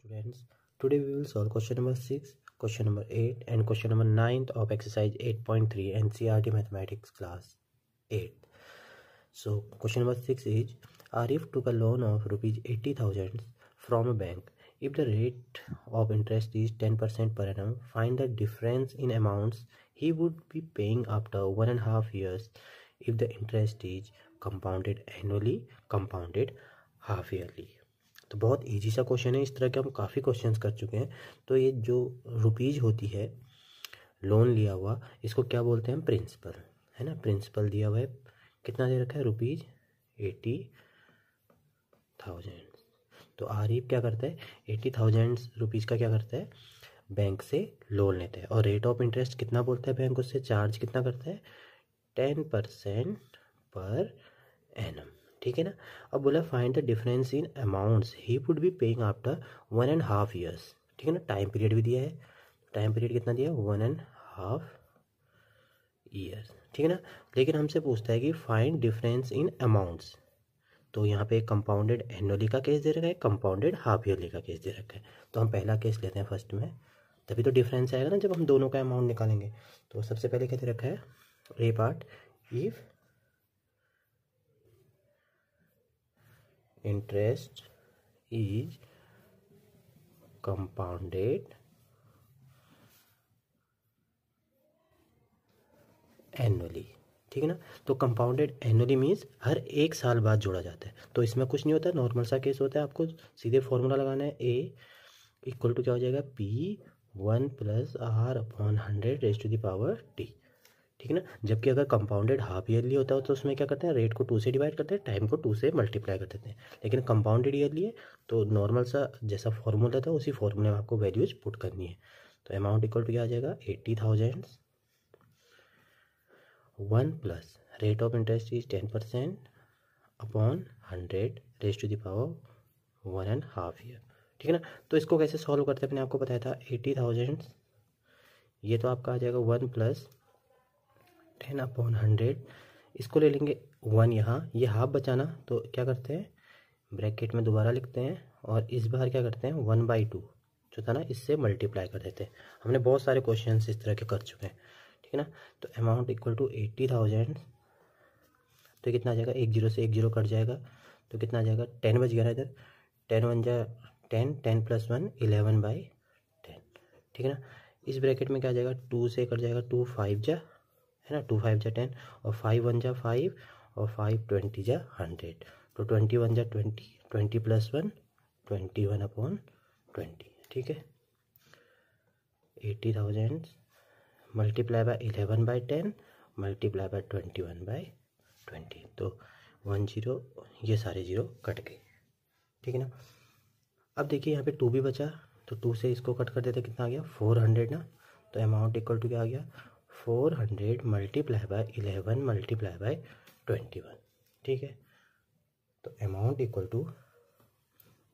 students. Today we will solve question number 6, question number 8 and question number 9 of exercise 8.3 NCERT Mathematics class 8. So question number 6 is Arif took a loan of rupees 80,000 from a bank. If the rate of interest is 10% per annum, find the difference in amounts he would be paying after 1.5 years if the interest is compounded annually, compounded half yearly. तो बहुत easy सा question है। इस तरह के हम काफ़ी questions कर चुके हैं। तो ये जो रुपीज़ होती है लोन लिया हुआ, इसको क्या बोलते हैं? प्रिंसिपल, है ना। प्रिंसिपल दिया हुआ है, कितना दे रखा है? रुपीज़ 80,000। तो आरिफ क्या करता है? 80,000 रुपीज़ का क्या करता है? बैंक से लोन लेता है। और रेट ऑफ इंटरेस्ट कितना बोलता है बैंक उससे? चार्ज कितना करता है? 10% पर एनम, ठीक है ना। अब बोला find the difference in amounts he would be paying after 1.5 years, ठीक है ना। टाइम पीरियड भी दिया है। टाइम पीरियड कितना दिया है? 1.5 years, ठीक है ना। लेकिन हमसे पूछता है कि फाइंड डिफरेंस इन अमाउंट्स। तो यहाँ पे कंपाउंडेड एनुअली का केस दे रखा है, कंपाउंडेड हाफ ईयरली का केस दे रखा है। तो हम पहला केस लेते हैं फर्स्ट में, तभी तो डिफरेंस आएगा ना जब हम दोनों का अमाउंट निकालेंगे। तो सबसे पहले क्या दे रखा है? A part, if interest is compounded annually, ठीक है ना। तो कंपाउंडेड एनुअली मीन्स हर एक साल बाद जोड़ा जाता है। तो इसमें कुछ नहीं होता, नॉर्मल सा केस होता है। आपको सीधे फॉर्मूला लगाना है, ए इक्वल टू क्या हो जाएगा? P1 + R/100⁻t, ठीक है ना। जबकि अगर कंपाउंडेड हाफ ईयरली होता है तो उसमें क्या करते हैं? रेट को 2 से डिवाइड करते हैं, टाइम को 2 से मल्टीप्लाई कर देते हैं। लेकिन कंपाउंडेड ईयरली है तो नॉर्मल सा जैसा फॉर्मूला था उसी फॉर्मूले में आपको वैल्यूज पुट करनी है। तो अमाउंट इक्वल टू क्या आ जाएगा? 80,000 1 + rate of interest is 10% upon 100⁻1.5 year, ठीक है ना। तो इसको कैसे सॉल्व करते हैं? मैंने आपको बताया था 80,000 ये तो आपका आ जाएगा 1 + 10/100। इसको ले लेंगे 1 यहाँ, ये हाफ बचाना तो क्या करते हैं? ब्रैकेट में दोबारा लिखते हैं और इस बार क्या करते हैं? 1/2 जो था ना इससे मल्टीप्लाई कर देते हैं। हमने बहुत सारे क्वेश्चन इस तरह के कर चुके हैं, ठीक है ना। तो अमाउंट इक्वल टू 80,000, तो कितना आ जाएगा? 1 0 से 1 0 कट जाएगा तो कितना आ जाएगा? 10 बच गया ना इधर। 10 1 जा 10, 10 + 1 11/10, ठीक है ना। इस ब्रैकेट में क्या आ जाएगा? 2 से कट जाएगा, 2 5 जा, है ना, 2 5 जा 10 और 5 1 जा 5 और 5 20 जा 100। तो 21 जा 20, 20 + 1 21/20, ठीक है। 80,000 मल्टीप्लाई बाय 11/10 मल्टीप्लाई बाय 21/20। तो 1 0, ये सारे 0 कट गए, ठीक है ना। अब देखिए यहाँ पे 2 भी बचा तो 2 से इसको कट कर देते, कितना आ गया? 400 ना। तो अमाउंट इक्वल टू क्या आ गया? 400 मल्टीप्लाई बाय 11 मल्टीप्लाई बाय 21, ठीक है। तो amount equal to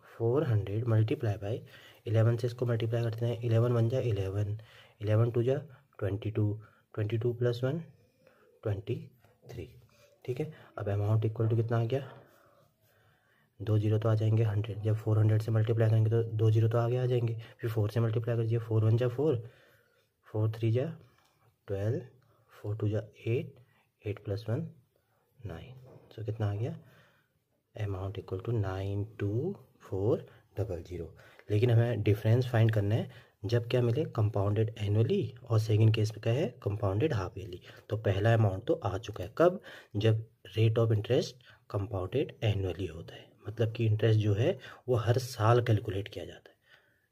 400 multiply by 11 से इसको मल्टीप्लाई करते हैं। 11 1 जा 11, 11 2 जा 22, 22 + 1 23, ठीक है। अब अमाउंट इक्वल टू कितना आ गया? 2 0 तो आ जाएंगे 100, जब 400 से मल्टीप्लाई करेंगे तो 2 0 तो आगे आ जाएंगे। फिर 4 से मल्टीप्लाई करिए, 4 1 जा 4, 4 3 जा 12, 4 2 जा 8, 8 + 1 9। तो कितना आ गया? Amount equal to 92400। लेकिन हमें डिफरेंस फाइंड करना है जब क्या मिले? कंपाउंडेड एनुअली, और सेकंड केस में क्या है? Compounded half yearly. तो पहला अमाउंट तो आ चुका है, कब? जब rate of interest compounded annually होता है, मतलब कि इंटरेस्ट जो है वो हर साल कैलकुलेट किया जाता है,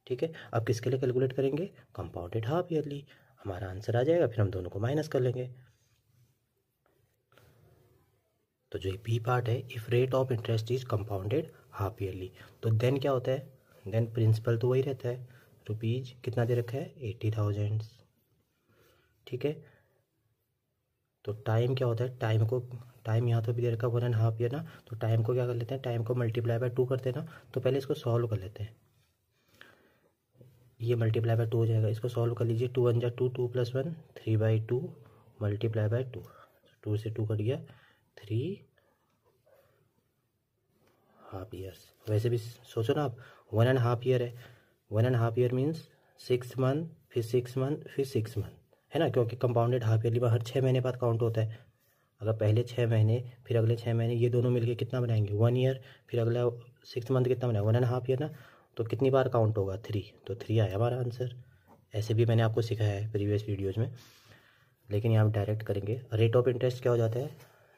ठीक है। अब किसके लिए कैलकुलेट करेंगे? Compounded half yearly. हमारा आंसर आ जाएगा, फिर हम दोनों को माइनस कर लेंगे। तो जो बी पार्ट है, if rate of interest is compounded half yearly, तो देन क्या होता है? देन प्रिंसिपल तो वही रहता है, रुपीज कितना दे रखा है? 80,000, ठीक है। तो टाइम क्या होता है? टाइम यहाँ तो भी दे रखा है 1.5 year ना। तो टाइम को क्या कर लेते हैं? टाइम को मल्टीप्लाई बाय 2 करते हैं ना। तो पहले इसको सॉल्व कर लेते हैं, ये मल्टीप्लाई बाय 2 हो जाएगा। इसको सॉल्व कर लीजिए, 2 1 जा 2, 2 + 1 3/2 मल्टीप्लाई बाय 2, 2 से 2 कट गया 3 हाफ ईयर्स। वैसे भी सोचो ना आप, 1.5 year है 1.5 ईयर मीन्स 6 मंथ, फिर 6 मंथ, फिर 6 मंथ, है ना, क्योंकि कंपाउंडेड हाफ ईयरली में हर 6 महीने बाद काउंट होता है। अगर पहले 6 महीने फिर अगले 6 महीने ये दोनों मिलके कितना बनाएंगे 1 ईयर, फिर अगला 6 मंथ कितना बनाएगा 1.5 ईयर ना, तो कितनी बार काउंट होगा 3, तो 3 आया हमारा आंसर। ऐसे भी मैंने आपको सिखाया है प्रीवियस वीडियोज़ में, लेकिन यहाँ डायरेक्ट करेंगे। रेट ऑफ इंटरेस्ट क्या हो जाता है,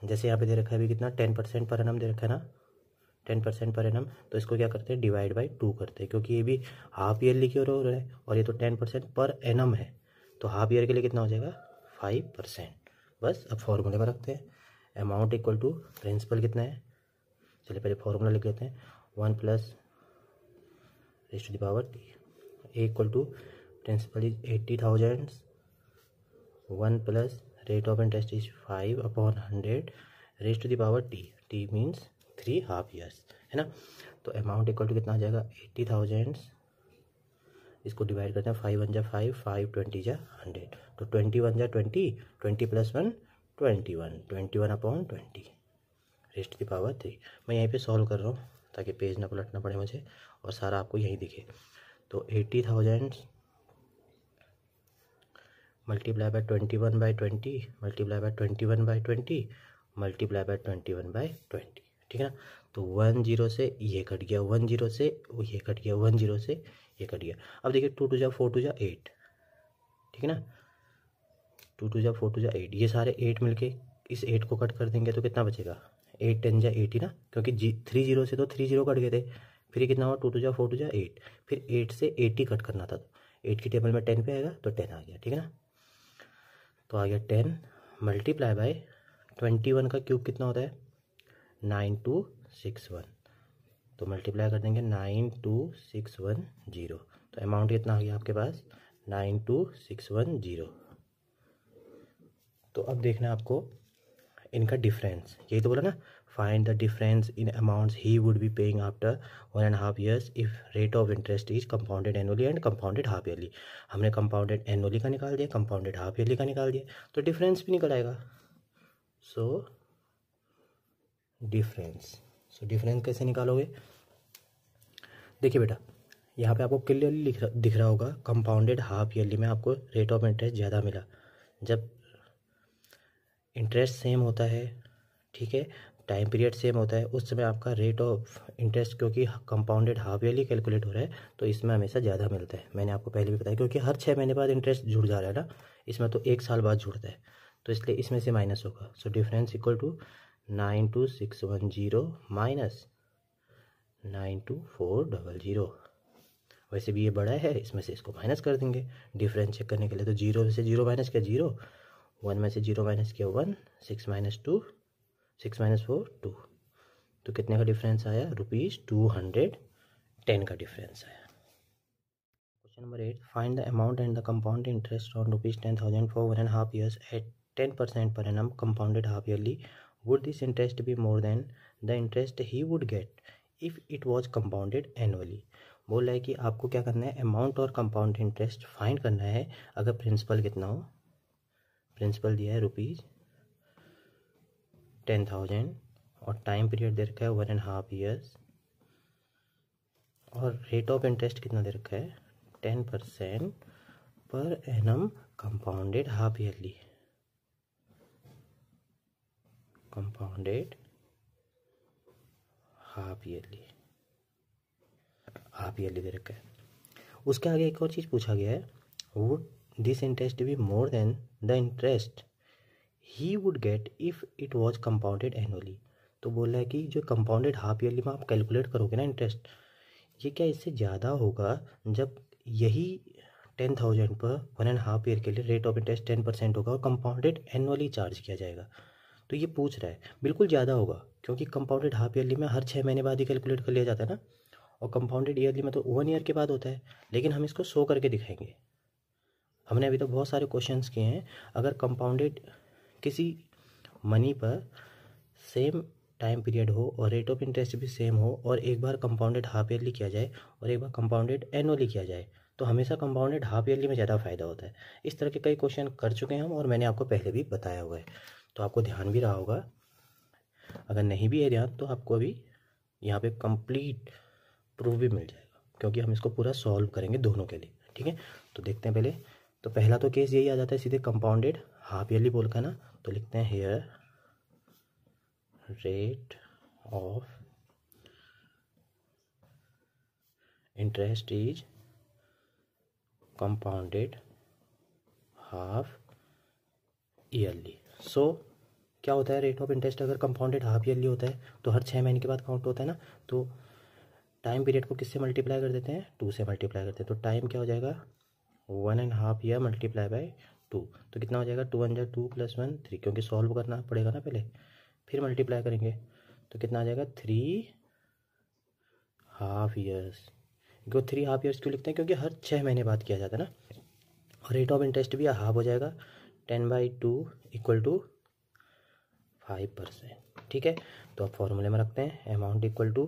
जैसे यहाँ पे दे रखा है अभी कितना 10% पर एनम दे रखा है ना, 10% पर एनम, तो इसको क्या करते हैं डिवाइड बाई 2 करते हैं, क्योंकि ये भी हाफ ईयरली की ओर हो रहा है और ये तो 10% पर एनम है, तो हाफ ईयर के लिए कितना हो जाएगा 5%। बस अब फॉर्मूले में रखते हैं, अमाउंट इक्वल टू प्रिंसिपल कितना है, चलिए पहले फॉर्मूला लिख लेते हैं, 1 plus raise to the power T equal to principal is 80,000, 1 plus rate of interest is 5/100 raise to the power T means 3 half years, है ना। तो अमाउंट इक्वल टू कितना आ जाएगा 80,000, इसको डिवाइड करते हैं 5 1 जा 5, 5 20 जा 100, तो 20 1 जा 20, 20 plus 1 21, 21/20 raise to the power 3। मैं यहीं पे सॉल्व कर रहा हूँ ताकि पेज ना पलटना पड़े मुझे और सारा आपको यहीं दिखे। तो 80,000 multiply by 21/20 multiply by 21/20 multiply by 21/20, ठीक है ना। तो 1 0 से ये कट गया, 1 0 से ये कट गया, 1 0 से ये कट गया। अब देखिए 2 2 जा 4 2 जा 8, ठीक है ना, 2 2 जा 4 2 जा 8, ये सारे 8 मिलके इस 8 को कट कर देंगे तो कितना बचेगा 8 10 जा 80 ना, क्योंकि 3 0 से तो 3 0 कट गए थे, फिर ये कितना हुआ 2 2 जा 4 2 जा 8, फिर 8 से 80 कट करना था, तो 8 की टेबल में 10 पे आएगा तो 10 आ गया, ठीक है ना। तो आ गया 10 मल्टीप्लाई बाय 21 का क्यूब कितना होता है 9261, तो मल्टीप्लाई कर देंगे 92610, तो अमाउंट कितना आ गया आपके पास 92610। तो अब देखना आपको इनका डिफरेंस, यही तो बोला ना, find the difference in amounts he would be paying after 1.5 years if rate of interest is compounded annually and compounded half yearly. हमने कंपाउंडेड एनुअली का निकाल दिया, कंपाउंडेड हाफ ईयरली का निकाल दिया, तो डिफरेंस भी निकल आएगा। सो डिफरेंस कैसे निकालोगे, देखिए बेटा यहाँ पे आपको क्लियरली दिख रहा होगा कंपाउंडेड हाफ ईयरली में आपको रेट ऑफ इंटरेस्ट ज़्यादा मिला। जब इंटरेस्ट सेम होता है, ठीक है, टाइम पीरियड सेम होता है, उस समय आपका रेट ऑफ इंटरेस्ट क्योंकि कंपाउंडेड हाफ ईयरली कैलकुलेट हो रहा है तो इसमें हमेशा ज़्यादा मिलता है। मैंने आपको पहले भी बताया क्योंकि हर 6 महीने बाद इंटरेस्ट जुड़ जा रहा है ना, इसमें तो 1 साल बाद जुड़ता है, तो इसलिए इसमें से माइनस होगा। So difference equal to 92610 minus 92400। वैसे भी ये बड़ा है, इसमें से इसको माइनस कर देंगे डिफरेंस चेक करने के लिए, तो 0 से 0 माइनस किया 0, 1 में से 0 माइनस किया 1, 6 माइनस 2, 6 माइनस 4 2, तो कितने का डिफरेंस आया ₹210 का डिफरेंस आया। Question number 8, find the amount and the compound interest on ₹10,000 for 1.5 years at 10% per annum compounded half yearly. Would this interest be more than the interest he would get if it was compounded annually. बोल रहा है कि आपको क्या करना है, amount और compound interest find करना है अगर प्रिंसिपल कितना हो। प्रिंसिपल दिया है ₹10,000 और टाइम पीरियड दे रखा है 1.5 ईयर्स और रेट ऑफ इंटरेस्ट कितना दे रखा है 10% per annum compounded half yearly, compounded half yearly दे रखा है। उसके आगे एक और चीज़ पूछा गया है, would this interest be more than the interest he would get if it was compounded annually. तो बोल रहा है कि जो कंपाउंडेड हाफ ईयरली में आप कैलकुलेट करोगे ना इंटरेस्ट, ये क्या इससे ज़्यादा होगा जब यही 10,000 पर 1.5 ईयर के लिए रेट ऑफ इंटरेस्ट 10% होगा और कंपाउंडेड एनुअली चार्ज किया जाएगा। तो ये पूछ रहा है बिल्कुल ज़्यादा होगा, क्योंकि कंपाउंडेड हाफ ईयरली में हर 6 महीने बाद ही कैलकुलेट कर लिया जाता है ना, और कंपाउंडेड ईयरली में तो 1 ईयर के बाद होता है, लेकिन हम इसको शो करके दिखाएंगे। हमने अभी तो बहुत सारे क्वेश्चंस किए हैं, अगर कंपाउंडेड किसी मनी पर सेम टाइम पीरियड हो और रेट ऑफ इंटरेस्ट भी सेम हो और एक बार कंपाउंडेड हाफ ईयरली किया जाए और एक बार कंपाउंडेड एनुअली किया जाए, तो हमेशा कंपाउंडेड हाफ ईयरली में ज़्यादा फायदा होता है। इस तरह के कई क्वेश्चन कर चुके हैं हम और मैंने आपको पहले भी बताया हुआ है, तो आपको ध्यान भी रहा होगा। अगर नहीं भी है ध्यान तो आपको अभी यहाँ पे कंप्लीट प्रूफ भी मिल जाएगा। क्योंकि हम इसको पूरा सॉल्व करेंगे दोनों के लिए, ठीक है। तो देखते हैं पहले, तो पहला तो केस यही आ जाता है सीधे कंपाउंडेड हाफ ईयरली बोल का ना, तो लिखते हैं here rate of interest is compounded half yearly. So क्या होता है, रेट ऑफ इंटरेस्ट अगर कंपाउंडेड हाफ ईयरली होता है तो हर 6 महीने के बाद काउंट होता है ना, तो टाइम पीरियड को किससे मल्टीप्लाई कर देते हैं, 2 से मल्टीप्लाई करते हैं। तो टाइम क्या हो जाएगा, 1.5 ईयर मल्टीप्लाई बाय 2, तो कितना हो जाएगा 2 1 जा 2 + 1 3, क्योंकि सॉल्व करना पड़ेगा ना पहले, फिर मल्टीप्लाई करेंगे तो कितना आ जाएगा 3 हाफ ईयर्स। क्यों 3 हाफ ईयर्स क्यों लिखते हैं, क्योंकि हर 6 महीने बाद किया जाता है ना। और रेट ऑफ इंटरेस्ट भी हाफ हो जाएगा, 10/2 = 5%, ठीक है। तो अब फॉर्मूले में रखते हैं, amount equal to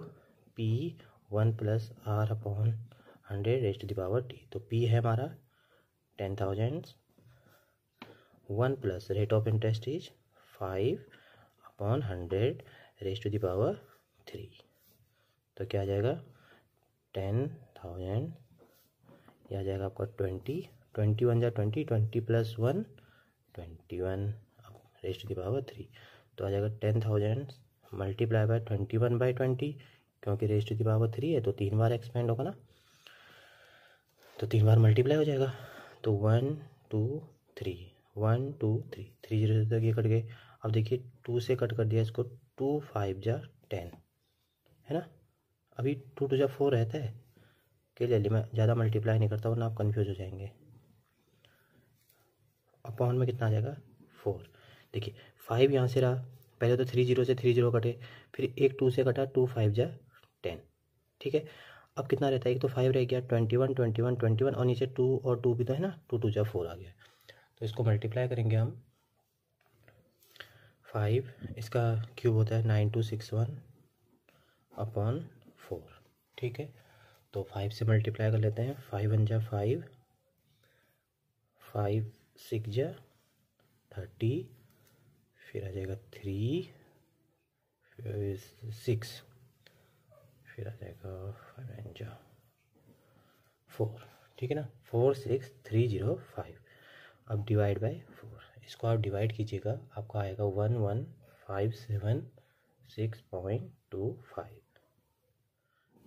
P1 + R/100 t। तो P है हमारा 10,000, 1 + रेट ऑफ इंटरेस्ट इज 5/100 तो क्या आ जाएगा 10,000, यह आ जाएगा आपका 20, 21 जा 20, 20 + 1 21 3, तो आ जाएगा 10,000 मल्टीप्लाई बाय 21/20, क्योंकि रेज़ टू द पावर 3 है तो 3 बार एक्सपेंड होगा ना, तो 3 बार मल्टीप्लाई हो जाएगा। तो 1 2 3 1 2 3 3 0 तक ये कट गए। अब देखिए 2 से कट कर दिया इसको, 2 5 जा 10 है ना, अभी 2 2 जा 4 रहता है, क्लियरली मैं ज़्यादा मल्टीप्लाई नहीं करता वरना आप कन्फ्यूज हो जाएंगे। अपॉन में कितना आ जाएगा 4, देखिए 5 यहाँ से रहा, पहले तो 3 0 से 3 0 कटे, फिर एक 2 से कटा, 2 5 जा 10, ठीक है। अब कितना रहता है, एक तो 5 रह गया, 21 21 21 और नीचे 2 और 2 भी तो है ना, 2 2 जा 4 आ गया, तो इसको मल्टीप्लाई करेंगे हम 5, इसका क्यूब होता है 9261/4, ठीक है। तो 5 से मल्टीप्लाई कर लेते हैं, 5 1 जा 5, 5 6 जा 30, फिर आ जाएगा 3 फिर 6, फिर आ जाएगा 5 9 जा 4, ठीक है ना, 4 6 3 0 5। अब डिवाइड बाय 4, इसको आप डिवाइड कीजिएगा, आपका आएगा 11,576.25।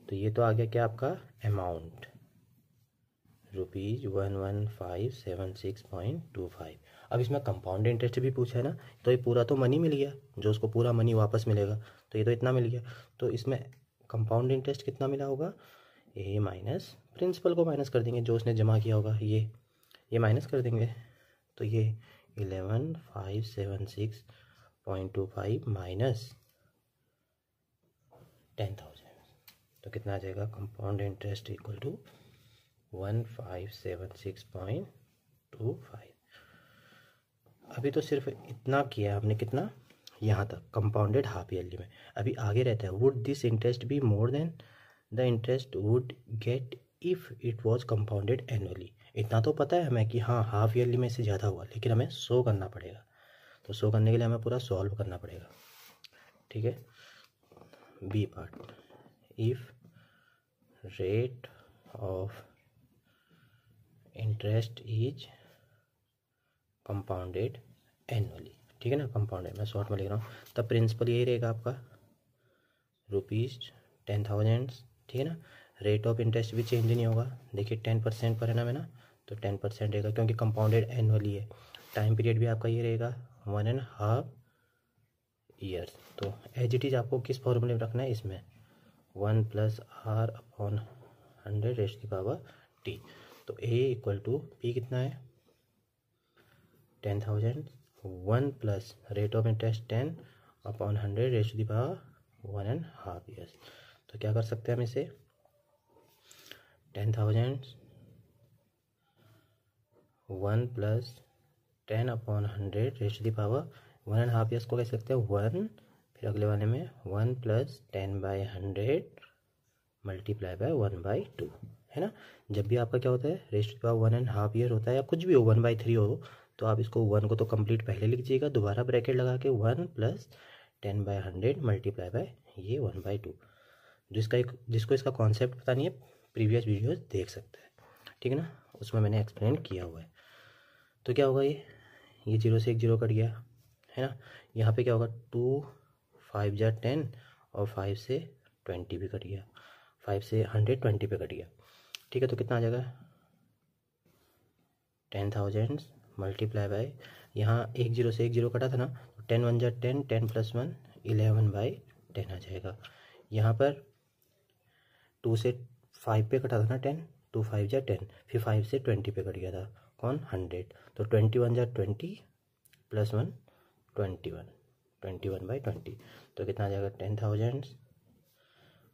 तो ये तो आ गया क्या आपका अमाउंट, ₹11,576.25। अब इसमें कंपाउंड इंटरेस्ट भी पूछा है ना, तो ये पूरा तो मनी मिल गया, जो उसको पूरा मनी वापस मिलेगा, तो ये तो इतना मिल गया। तो इसमें कंपाउंड इंटरेस्ट कितना मिला होगा, ये माइनस प्रिंसिपल को माइनस कर देंगे, जो उसने जमा किया होगा ये माइनस कर देंगे, तो ये 11,576.25 माइनस 10,000, तो कितना आ जाएगा, कंपाउंड इंटरेस्ट इक्वल टू 1576.25। अभी तो सिर्फ इतना किया हमने, कितना यहाँ तक कंपाउंडेड हाफ ईयरली में। अभी आगे रहता है, would this interest be more than the interest would get if it was compounded annually. इतना तो पता है हमें कि हाँ हाफ ईयरली में से ज़्यादा हुआ, लेकिन हमें शो करना पड़ेगा, तो शो करने के लिए हमें पूरा सॉल्व करना पड़ेगा, ठीक है। B part, if rate of interest is compounded annually, ठीक है ना, कंपाउंडेड मैं शॉर्ट में लिख रहा हूँ, तब प्रिंसिपल यही रहेगा आपका ₹10,000, ठीक है ना। रेट ऑफ इंटरेस्ट भी चेंज नहीं होगा, देखिए 10% पर है ना, तो 10% रहेगा, क्योंकि कंपाउंडेड एनुअली है। टाइम पीरियड भी आपका ये रहेगा 1.5 ईयर्स। तो एज इट इज़ आपको किस फॉर्मूले में रखना है, इसमें 1 + R/100 तो A = P कितना है 10,000, 1 + रेट ऑफ इंटरेस्ट 10/100 1.5 ईयर्स। तो क्या कर सकते हैं हम इसे, 10,000 1 + 10/100 1.5 ईयर्स को कह सकते हैं 1, फिर अगले वाले में 1 + 10/100 मल्टीप्लाई बाय 1/2, है ना। जब भी आपका क्या होता है रेस्ट टू पावर 1.5 ईयर होता है, या कुछ भी हो 1/3 हो, तो आप इसको 1 को तो कंप्लीट पहले लिख दीजिएगा, दोबारा ब्रैकेट लगा के 1 + 10/100 मल्टीप्लाई बाय ये 1/2। जिसको इसका कॉन्सेप्ट पता नहीं है, प्रीवियस वीडियोस देख सकते हैं, ठीक है ना, उसमें मैंने एक्सप्लेन किया हुआ है। तो क्या होगा, ये 0 से 1 0 कट गया है ना। यहाँ पे क्या होगा, 2 5 जा 10 और 5 से 20 भी कट गया, 5 से 100 20 पे कट गया, ठीक है। तो कितना आ जाएगा, 10,000 मल्टीप्लाई बाय, यहाँ 1 0 से 1 0 कटा था ना, तो 10 1 जा 10, 10 + 1 11/10 आ जाएगा। यहाँ पर 2 से 5 पे कटा था ना 10, 2 5 जा 10, फिर 5 से 20 पे कट गया था कौन, 100, तो 21 जा 20 + 1 21, 21/20, तो कितना आ जाएगा, 10,000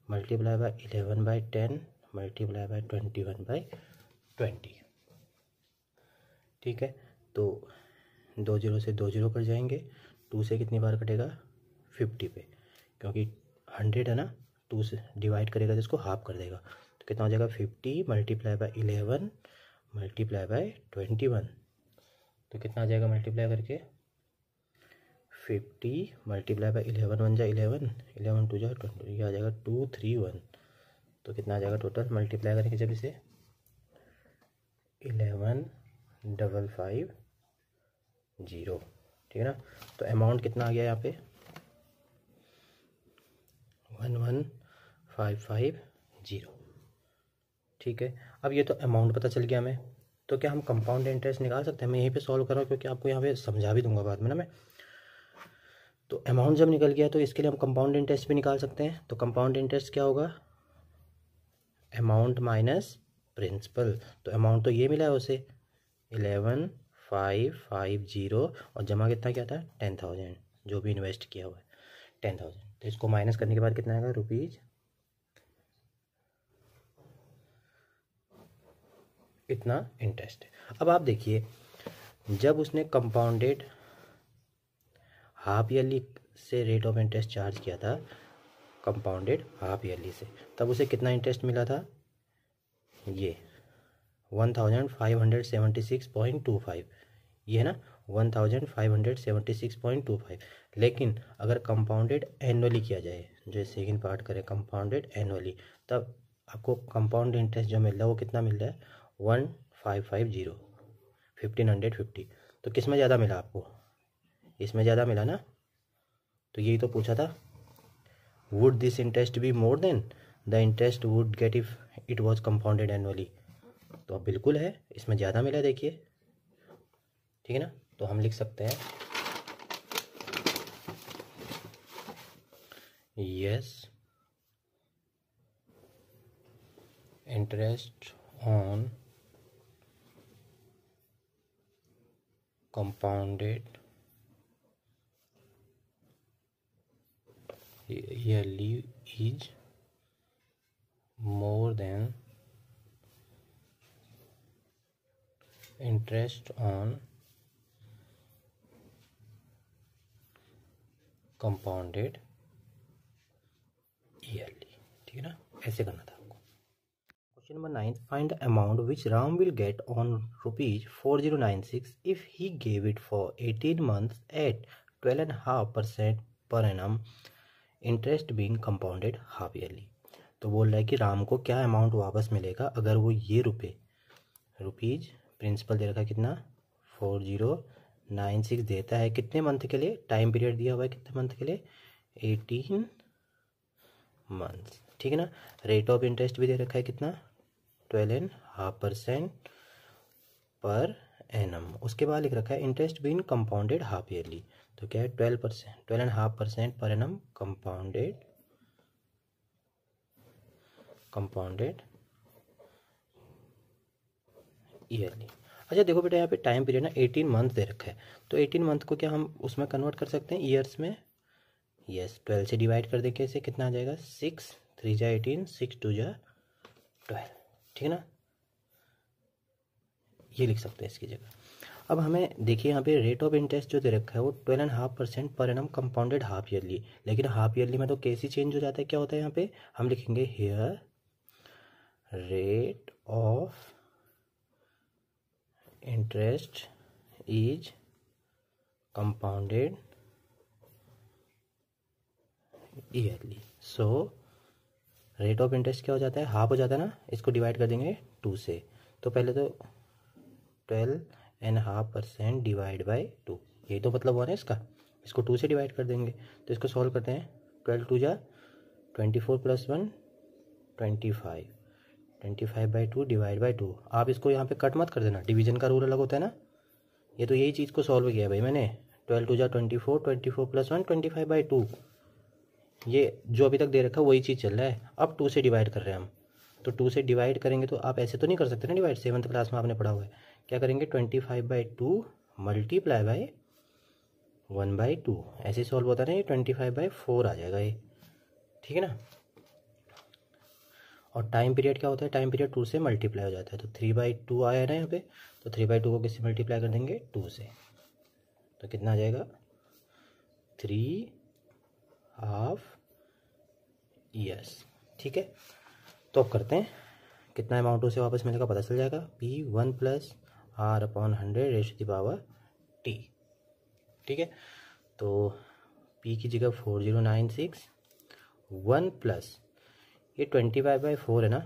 मल्टीप्लाई बाय 11/10 मल्टीप्लाई बाय 21/20, ठीक है। तो 2 0 से 2 0 कट जाएंगे, 2 से कितनी बार कटेगा, 50 पे, क्योंकि 100 है ना, 2 से डिवाइड करेगा तो इसको हाफ कर देगा, तो कितना हो जाएगा, 50 मल्टीप्लाई बाय 11 मल्टीप्लाई बाय 21, तो कितना आ जाएगा मल्टीप्लाई करके, 50 मल्टीप्लाई बाय 11 1 जा 11, 11 2 जा 20, ये आ जाएगा 231, तो कितना आ जाएगा टोटल मल्टीप्लाई करेंगे जब इसे, 11,550, ठीक है ना। तो अमाउंट कितना आ गया यहाँ पे, 11,550, ठीक है। अब ये तो अमाउंट पता चल गया हमें, तो क्या हम कंपाउंड इंटरेस्ट निकाल सकते हैं, मैं यहीं पे सॉल्व कर रहा हूँ क्योंकि आपको यहाँ पे समझा भी दूंगा बाद में ना मैं। तो अमाउंट जब निकल गया तो इसके लिए हम कंपाउंड इंटरेस्ट भी निकाल सकते हैं। तो कंपाउंड इंटरेस्ट क्या होगा, अमाउंट माइनस प्रिंसिपल, तो अमाउंट तो ये मिला है उसे 11,550, और जमा कितना क्या था, 10,000, जो भी इन्वेस्ट किया हुआ है 10,000, तो इसको माइनस करने के बाद कितना आएगा, रुपीज़ इतना इंटरेस्ट है। अब आप देखिए, जब उसने कंपाउंडेड हाफ ईयरली से रेट ऑफ इंटरेस्ट चार्ज किया था, कंपाउंडेड हाफ ईयरली से, तब उसे कितना इंटरेस्ट मिला था, ये 1576.25, ये है ना 1576.25। लेकिन अगर कंपाउंडेड एनुअली किया जाए, जो सेकंड पार्ट करें कंपाउंडेड एनुअली, तब आपको कंपाउंड इंटरेस्ट जो मिल रहा है वो कितना मिल रहा है, 1550, 1550। तो किस में ज़्यादा मिला आपको, इसमें ज़्यादा मिला ना। तो यही तो पूछा था, would this interest be more than the interest would get if it was compounded annually, तो अब बिल्कुल है, इसमें ज़्यादा मिला, देखिए, ठीक है ना। तो हम लिख सकते हैं, yes interest on compounded yearly is more than interest on compounded yearly, ठीक है ना, ऐसे करना था आपको। Question number 9, find the amount which Ram will get on ₹4096 if he gave it for 18 months at 12.5% per annum, interest being compounded half yearly. तो बोल रहा है कि राम को क्या अमाउंट वापस मिलेगा अगर वो ये रुपीज़ प्रिंसिपल दे रखा है कितना, 4096 देता है, कितने मंथ के लिए, टाइम पीरियड दिया हुआ है कितने मंथ के लिए, 18 मंथ्स, ठीक है ना। रेट ऑफ इंटरेस्ट भी दे रखा है कितना, 12.5% पर एनम। उसके बाद लिख रखा है interest being compounded half yearly, तो क्या है 12%, 12.5% पर एनम कंपाउंडेड ईयरली। अच्छा देखो बेटा, यहाँ पे टाइम पीरियड ना 18 मंथ दे रखा है, तो 18 मंथ को क्या हम उसमें कन्वर्ट कर सकते हैं ईयर्स में, यस 12 से डिवाइड कर देंगे, इसे कितना आ जाएगा, 6 3 जा 18, 6 2 जा 12, ठीक है ना, ये लिख सकते हैं इसकी जगह। अब हमें देखिए यहाँ पे रेट ऑफ इंटरेस्ट जो दे रखा है वो 12.5% पर एनम कंपाउंडेड हाफ ईयरली, लेकिन हाफ ईयरली में तो कैसे चेंज हो जाता है, क्या होता है यहाँ पे, हम लिखेंगे here rate of interest is compounded yearly, so rate of interest क्या हो जाता है, हाफ हो जाता है ना, इसको डिवाइड कर देंगे 2 से। तो पहले तो 12.5% डिवाइड बाई 2, यही तो मतलब हुआ ना इसका। इसको 2 से डिवाइड कर देंगे, तो इसको सॉल्व करते हैं। 12 2 जा 24 + 1 25, 25/2 डिवाइड बाई 2। आप इसको यहाँ पे कट मत कर देना, डिवीजन का रूल अलग होता है ना। ये तो यही चीज़ को सॉल्व किया भाई मैंने। 12 2 जा 24, 24 + 1 25/2। ये जो अभी तक दे रखा है वही चीज़ चल रहा है। अब 2 से डिवाइड कर रहे हैं हम, तो 2 से डिवाइड करेंगे तो आप ऐसे तो नहीं कर सकते ना डिवाइड, 7th क्लास में आपने पढ़ा हुआ है। क्या करेंगे, 25/2 मल्टीप्लाई बाई 1/2, ऐसे सॉल्व होता है ना। ये 25/4 आ जाएगा ये, ठीक है ना। और टाइम पीरियड क्या होता है, टाइम पीरियड 2 से मल्टीप्लाई हो जाता है। तो 3/2 आया है ना यहाँ पे, तो 3/2 को किससे मल्टीप्लाई कर देंगे, 2 से। तो कितना आ जाएगा, 3.5 ईयर्स, ठीक है। तो अब करते हैं, कितना अमाउंट उसे वापस मिलेगा पता चल जाएगा। P1 + R/100 T, ठीक है। तो P की जगह 4096, 1 प्लस ये 25/4 है ना,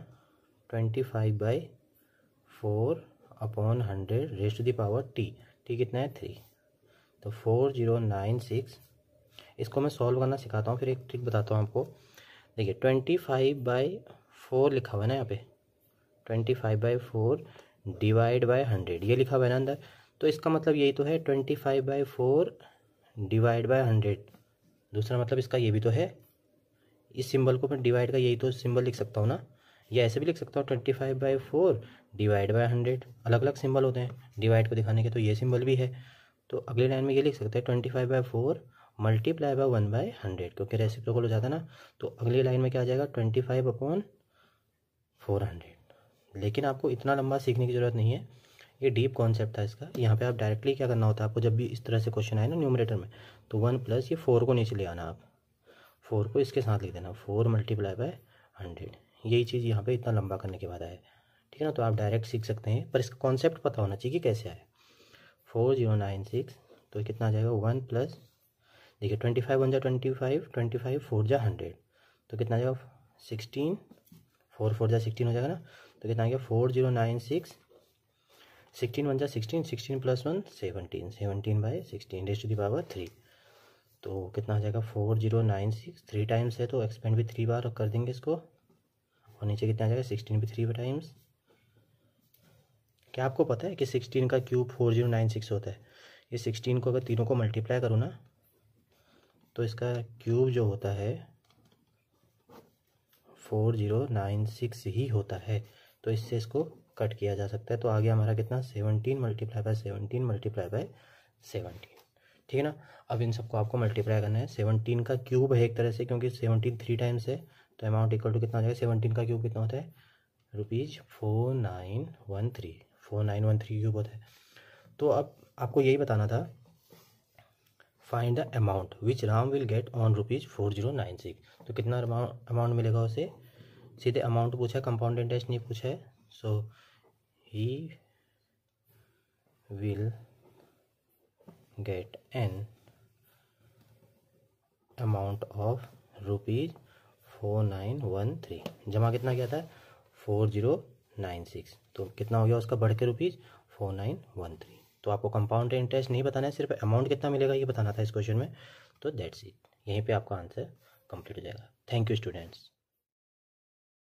25/4/100 T कितना है 3। तो 4096, इसको मैं सॉल्व करना सिखाता हूँ, फिर एक ट्रिक बताता हूँ आपको। देखिए 25/4 लिखा हुआ है ना यहाँ पे, 25/4 डिवाइड बाय 100 ये लिखा हुआ है ना अंदर। तो इसका मतलब यही तो है 25/4 डिवाइड बाय 100। दूसरा मतलब इसका ये भी तो है, इस सिंबल को मैं डिवाइड का यही तो सिंबल लिख सकता हूँ ना, या ऐसे भी लिख सकता हूँ 25/4 डिवाइड बाय 100। अलग अलग सिंबल होते हैं डिवाइड को दिखाने के, तो ये सिंबल भी है। तो अगले लाइन में ये लिख सकते हैं 25/4 मल्टीप्लाई बाय 1/100, क्योंकि रेसिप्रोकल हो जाता है ना। तो अगली लाइन में क्या आ जाएगा, 25/400। लेकिन आपको इतना लंबा सीखने की ज़रूरत नहीं है, ये डीप कॉन्सेप्ट था इसका। यहाँ पे आप डायरेक्टली क्या करना होता है आपको, जब भी इस तरह से क्वेश्चन आए ना न्यूमरेटर में, तो 1 प्लस ये 4 को नीचे ले आना, आप 4 को इसके साथ लिख देना, 4 मल्टीप्लाई बाय 100। यही चीज़ यहाँ पे इतना लंबा करने के बाद आया, ठीक है ना। तो आप डायरेक्ट सीख सकते हैं, पर इसका कॉन्सेप्ट पता होना चाहिए कि कैसे आए। 4096, तो कितना आ जाएगा 1 प्लस, देखिए 25 1 जा 25, 25 4 जा 100, तो कितना आ जाएगा 16, 4 4 जा 16 हो जाएगा ना। तो कितना आ गया 4096, 16 1 जा 16, 16 + 1 17, 17/16 3। तो कितना आ जाएगा 4096, 3 टाइम्स है तो एक्सपेंड भी 3 बार कर देंगे इसको, और नीचे कितना आ जाएगा 16 भी 3 टाइम्स। क्या आपको पता है कि 16 का क्यूब 4096 होता है। ये 16 को अगर तीनों को मल्टीप्लाई करूँ ना, तो इसका क्यूब जो होता है 4096 ही होता है। तो इससे इसको कट किया जा सकता है। तो आ गया हमारा कितना 17 मल्टीप्लाई बाय 17 मल्टीप्लाई बाय 17, ठीक है ना। अब इन सबको आपको मल्टीप्लाई करना है। 17 का क्यूब है एक तरह से, क्योंकि 17 3 टाइम्स है, तो अमाउंट इक्वल टू कितना आ जाएगा, 17 का क्यूब कितना होता है ₹4913, 4913 क्यूब होता है। तो अब आपको यही बताना था, find the amount which Ram will get on ₹4096। तो कितना अमाउंट मिलेगा उसे, सीधे अमाउंट पूछा है, कंपाउंड इंटरेस्ट नहीं पूछा है। So he will get an amount of ₹4913। जमा कितना किया था 4096, तो कितना हो गया उसका बढ़ के ₹4913। तो आपको कंपाउंड इंटरेस्ट नहीं बताना है, सिर्फ अमाउंट कितना मिलेगा ये बताना था इस क्वेश्चन में। तो दैट्स इट, यहीं पे आपका आंसर कंप्लीट हो जाएगा। Thank you students.